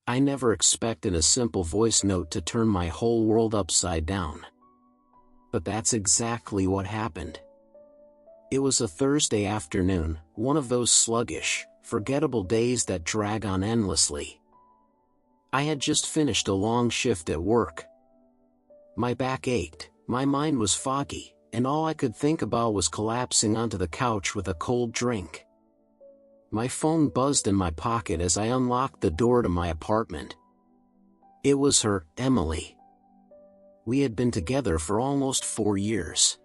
I never expected a simple voice note to turn my whole world upside down. But that's exactly what happened. It was a Thursday afternoon, one of those sluggish, forgettable days that drag on endlessly. I had just finished a long shift at work. My back ached, my mind was foggy, and all I could think about was collapsing onto the couch with a cold drink. My phone buzzed in my pocket as I unlocked the door to my apartment. It was her, Emily. We had been together for almost 4 years.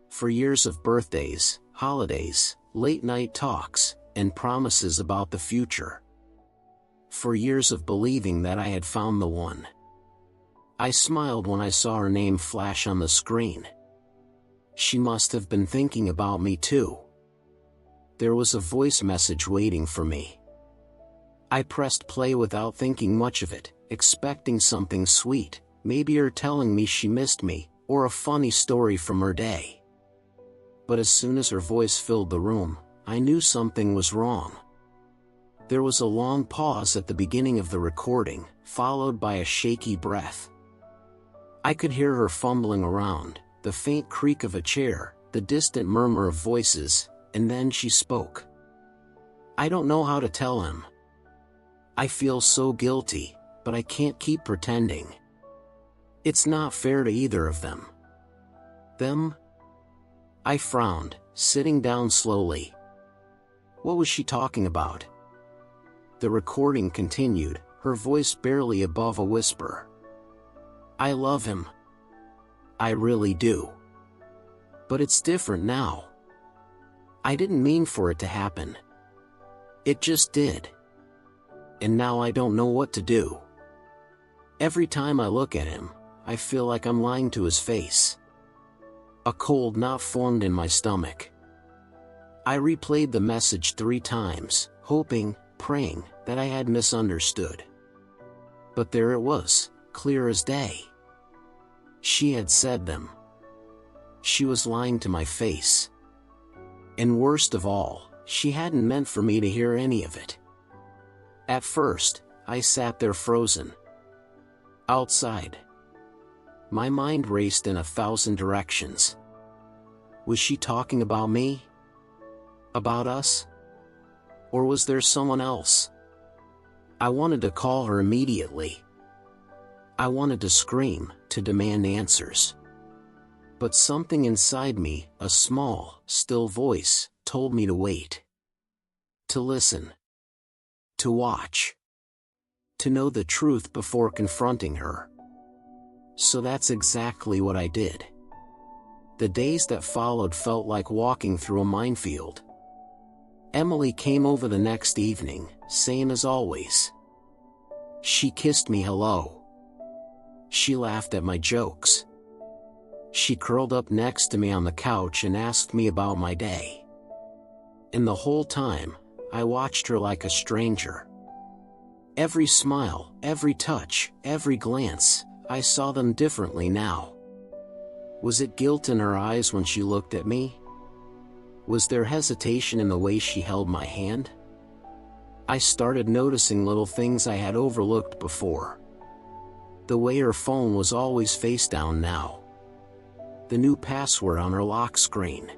For years of birthdays, holidays, late-night talks, and promises about the future. For years of believing that I had found the one. I smiled when I saw her name flash on the screen. She must have been thinking about me too. There was a voice message waiting for me. I pressed play without thinking much of it, expecting something sweet, maybe her telling me she missed me, or a funny story from her day. But as soon as her voice filled the room, I knew something was wrong. There was a long pause at the beginning of the recording, followed by a shaky breath. I could hear her fumbling around, the faint creak of a chair, the distant murmur of voices, and then she spoke. I don't know how to tell him. I feel so guilty, but I can't keep pretending. It's not fair to either of them. Them? I frowned, sitting down slowly. What was she talking about? The recording continued, her voice barely above a whisper. I love him. I really do. But it's different now. I didn't mean for it to happen. It just did. And now I don't know what to do. Every time I look at him, I feel like I'm lying to his face. A cold knot formed in my stomach. I replayed the message 3 times, hoping, praying, that I had misunderstood. But there it was, clear as day. She had said them. She was lying to my face. And worst of all, she hadn't meant for me to hear any of it. At first, I sat there frozen. Outside. My mind raced in 1,000 directions. Was she talking about me? About us? Or was there someone else? I wanted to call her immediately. I wanted to scream, to demand answers. But something inside me, a small, still voice, told me to wait. To listen. To watch. To know the truth before confronting her. So that's exactly what I did. The days that followed felt like walking through a minefield. Emily came over the next evening, same as always. She kissed me hello. She laughed at my jokes. She curled up next to me on the couch and asked me about my day. And the whole time, I watched her like a stranger. Every smile, every touch, every glance, I saw them differently now. Was it guilt in her eyes when she looked at me? Was there hesitation in the way she held my hand? I started noticing little things I had overlooked before. The way her phone was always face down now. The new password on her lock screen.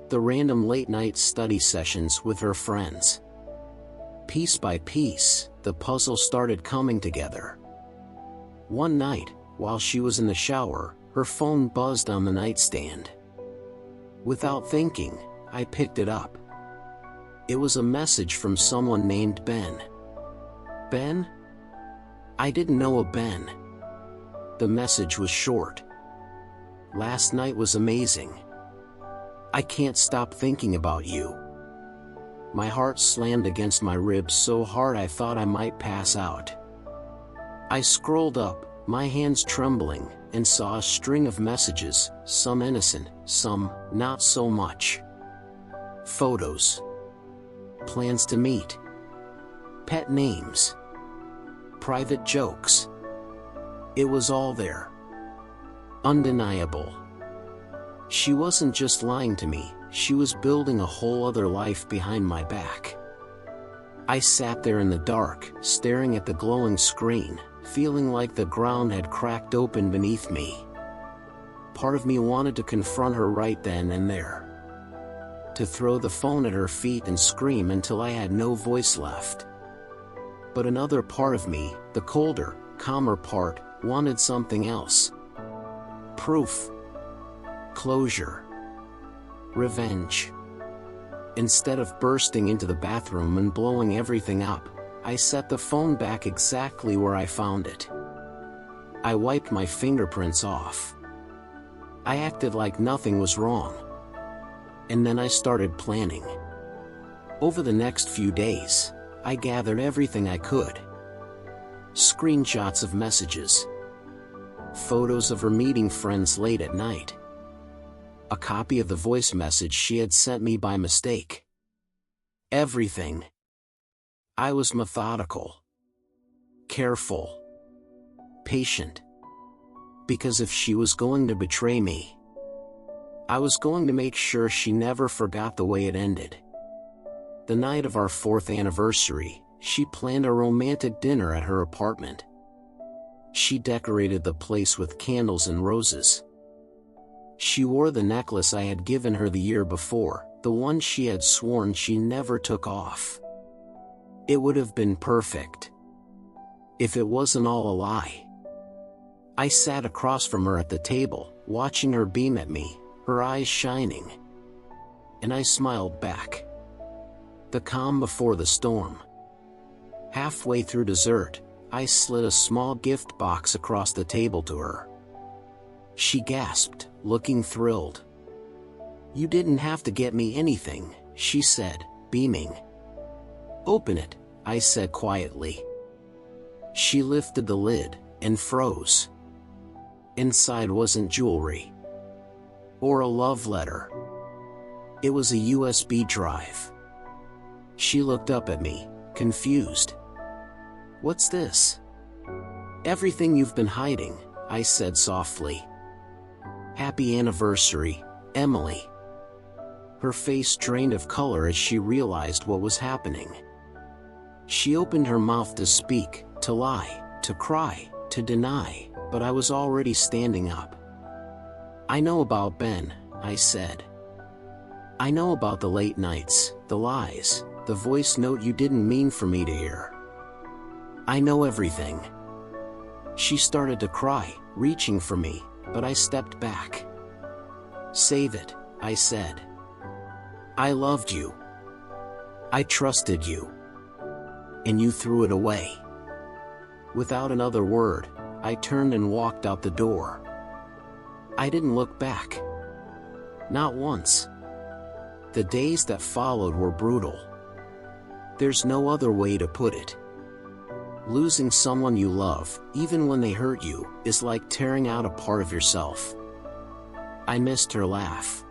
The random late-night study sessions with her friends. Piece by piece, the puzzle started coming together. One night, while she was in the shower, her phone buzzed on the nightstand. Without thinking, I picked it up. It was a message from someone named Ben. Ben? I didn't know a Ben. The message was short. Last night was amazing. I can't stop thinking about you. My heart slammed against my ribs so hard I thought I might pass out. I scrolled up, my hands trembling, and saw a string of messages, some innocent, some not so much. Photos. Plans to meet. Pet names. Private jokes. It was all there. Undeniable. She wasn't just lying to me, she was building a whole other life behind my back. I sat there in the dark, staring at the glowing screen, feeling like the ground had cracked open beneath me. Part of me wanted to confront her right then and there, to throw the phone at her feet and scream until I had no voice left. But another part of me, the colder, calmer part, wanted something else. Proof. Closure. Revenge. Instead of bursting into the bathroom and blowing everything up, I set the phone back exactly where I found it. I wiped my fingerprints off. I acted like nothing was wrong. And then I started planning. Over the next few days, I gathered everything I could. Screenshots of messages. Photos of her meeting friends late at night. A copy of the voice message she had sent me by mistake. Everything. I was methodical. Careful. Patient. Because if she was going to betray me, I was going to make sure she never forgot the way it ended. The night of our 4th anniversary, she planned a romantic dinner at her apartment. She decorated the place with candles and roses. She wore the necklace I had given her the year before, the one she had sworn she never took off. It would have been perfect, if it wasn't all a lie. I sat across from her at the table, watching her beam at me, her eyes shining. And I smiled back. The calm before the storm. Halfway through dessert, I slid a small gift box across the table to her. She gasped, looking thrilled. "You didn't have to get me anything," she said, beaming. "Open it," I said quietly. She lifted the lid, and froze. Inside wasn't jewelry. Or a love letter. It was a USB drive. She looked up at me, confused. "What's this?" "Everything you've been hiding," I said softly. "Happy anniversary, Emily." Her face drained of color as she realized what was happening. She opened her mouth to speak, to lie, to cry, to deny, but I was already standing up. "I know about Ben," I said. "I know about the late nights, the lies, the voice note you didn't mean for me to hear. I know everything." She started to cry, reaching for me, but I stepped back. "Save it," I said. "I loved you. I trusted you. And you threw it away." Without another word, I turned and walked out the door. I didn't look back. Not once. The days that followed were brutal. There's no other way to put it. Losing someone you love, even when they hurt you, is like tearing out a part of yourself. I missed her laugh.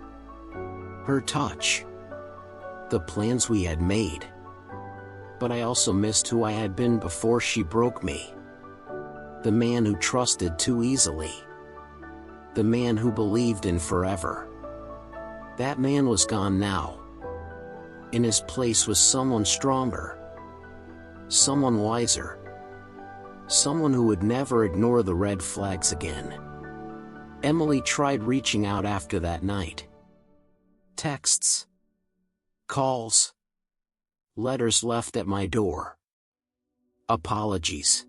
Her touch. The plans we had made. But I also missed who I had been before she broke me. The man who trusted too easily. The man who believed in forever. That man was gone now. In his place was someone stronger. Someone wiser. Someone who would never ignore the red flags again. Emily tried reaching out after that night. Texts. Calls. Letters left at my door. Apologies.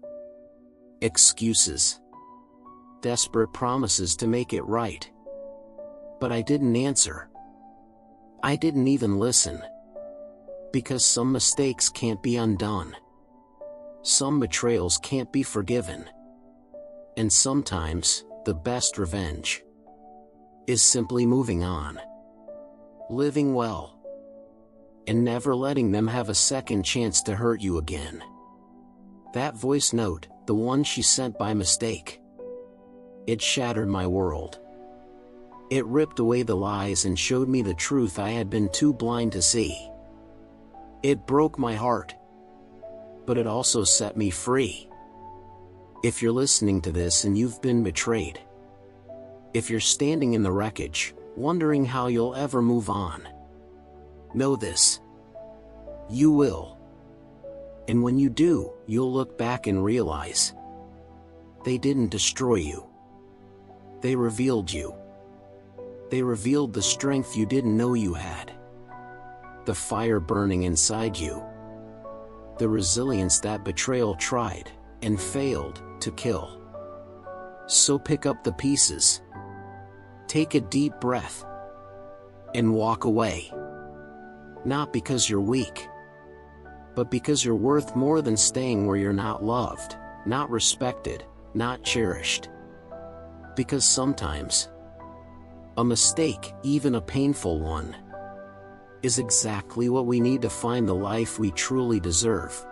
Excuses. Desperate promises to make it right. But I didn't answer. I didn't even listen. Because some mistakes can't be undone. Some betrayals can't be forgiven. And sometimes, the best revenge is simply moving on. Living well. And never letting them have a second chance to hurt you again. That voice note, the one she sent by mistake. It shattered my world. It ripped away the lies and showed me the truth I had been too blind to see. It broke my heart. But it also set me free. If you're listening to this and you've been betrayed. If you're standing in the wreckage, wondering how you'll ever move on. Know this. You will. And when you do, you'll look back and realize they didn't destroy you. They revealed you. They revealed the strength you didn't know you had, the fire burning inside you, the resilience that betrayal tried and failed to kill. So pick up the pieces, take a deep breath, and walk away. Not because you're weak, but because you're worth more than staying where you're not loved, not respected, not cherished. Because sometimes, a mistake, even a painful one, is exactly what we need to find the life we truly deserve.